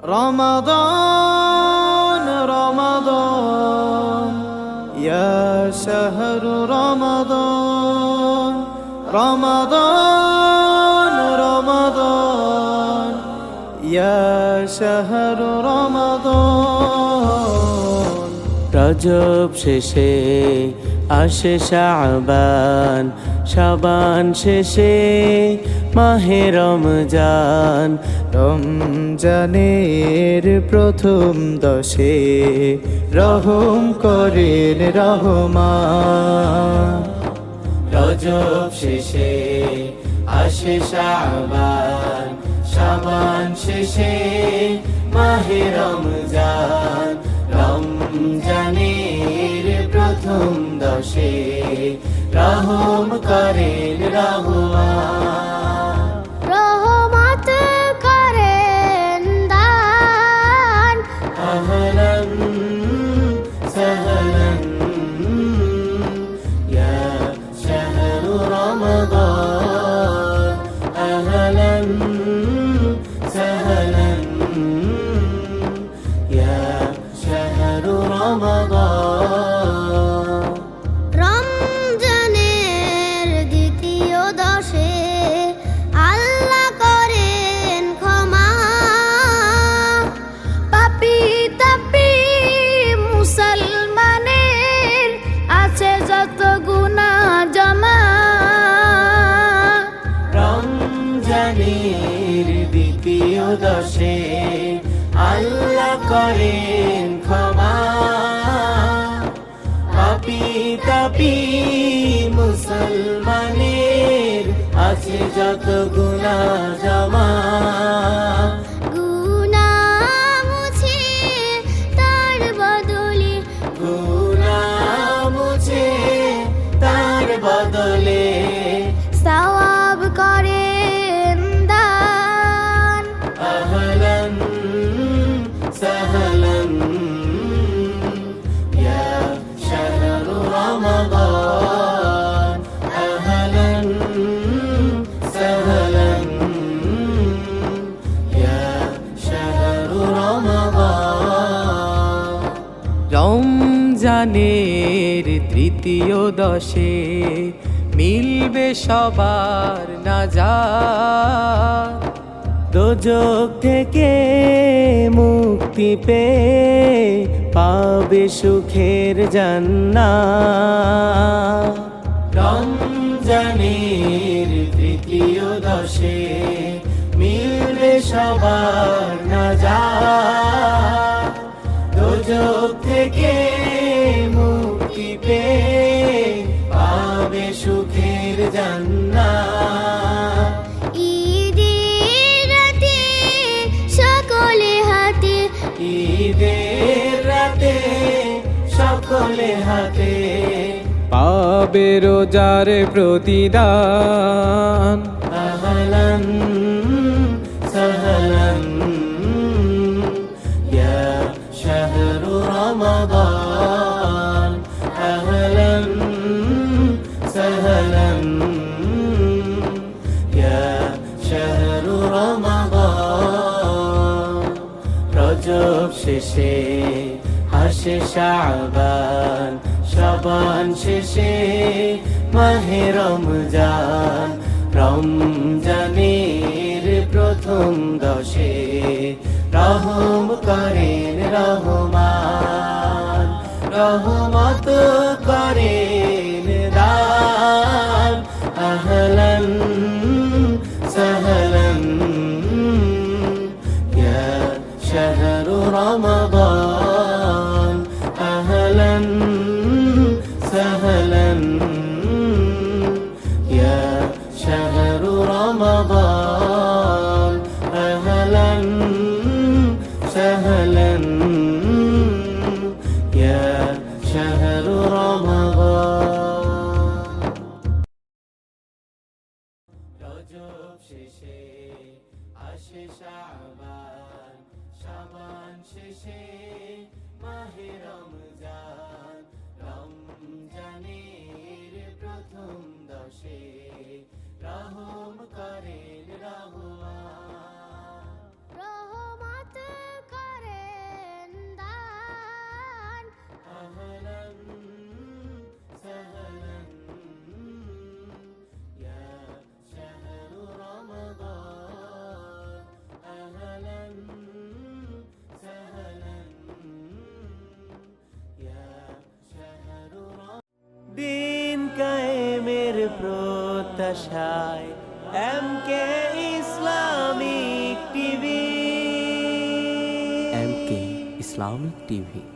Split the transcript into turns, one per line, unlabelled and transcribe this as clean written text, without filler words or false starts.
رمضان رمضان يا شهر رمضان رمضان رمضان يا شهر رمضان رجب শেষে আসে শাবান শাবান শেষে মাহে রমজান রমজানের প্রথম দশে রহম করেন রহমান রজব শেষে আসে শাবান শাবান শেষে মাহে রমজান রমজানের প্রথম দশে রহম করেন রহমান
রহমত করেন দান
আহলান সাহলান ইয়া শাহরু রমাদান আহলান সাহলান ইয়া শাহরু রমাদান
রমজানের দ্বিতীয় দশে আল্লাহ করেন ক্ষমা পাপী তাপী মুসলমানের আছে যত গুনাহ জমা
রমজানের দ্বিতীয় দশে আল্লাহ করেন ক্ষমা পাপী তাপী মুসলমানের আছে যত গুনাহ জমা
গুনাহ মুছে তার বদলে
গুনাহ মুছে তার বদলে
সওয়াব করেন দান
আহলান সাহলান ইয়া শাহরু রমাদান আহলান সাহলান ইয়া শাহরু রমাদান রমজানের তৃতীয় দশে মিলবে সবার নাজাত দোজখ থেকে মুক্তি পেয়ে পাবে সুখের জান্নাত রমজানের তৃতীয় দশে মিলবে সবার নাজাত দোজখ থেকে মুক্তি পেয়ে পাবে সুখের জান্নাত
ঈদের রাতে সকলে হাতে
ঈদের রাতে সকলে হাতে পাবে রোজার প্রতিদান আহলান সাহলান ইয়া শাহরু রমাদান আহলান সাহলান ইয়া শাহরু রমাদান রজব শেষে আসে শাবান শাবান শেষে মাহে রমজান রমজানের প্রথম দশে রহম করেন রহমান রহমত করেন দান আহলান সাহলান ইয়া শাহরু রমাদান আহলান সাহলান ইয়া শাহরু রমাদান আহলান সাহলান ইয়া শাহরু রমাদান রজব শেষে আসে শাবান শাবান শেষে মাহে রমজান রমজানের প্রথম দশে রহম করেন রহমান
রহমত
প্রত্যাশায় এমকে ইসলামিক টিভি।
এমকে ইসলামিক টিভি।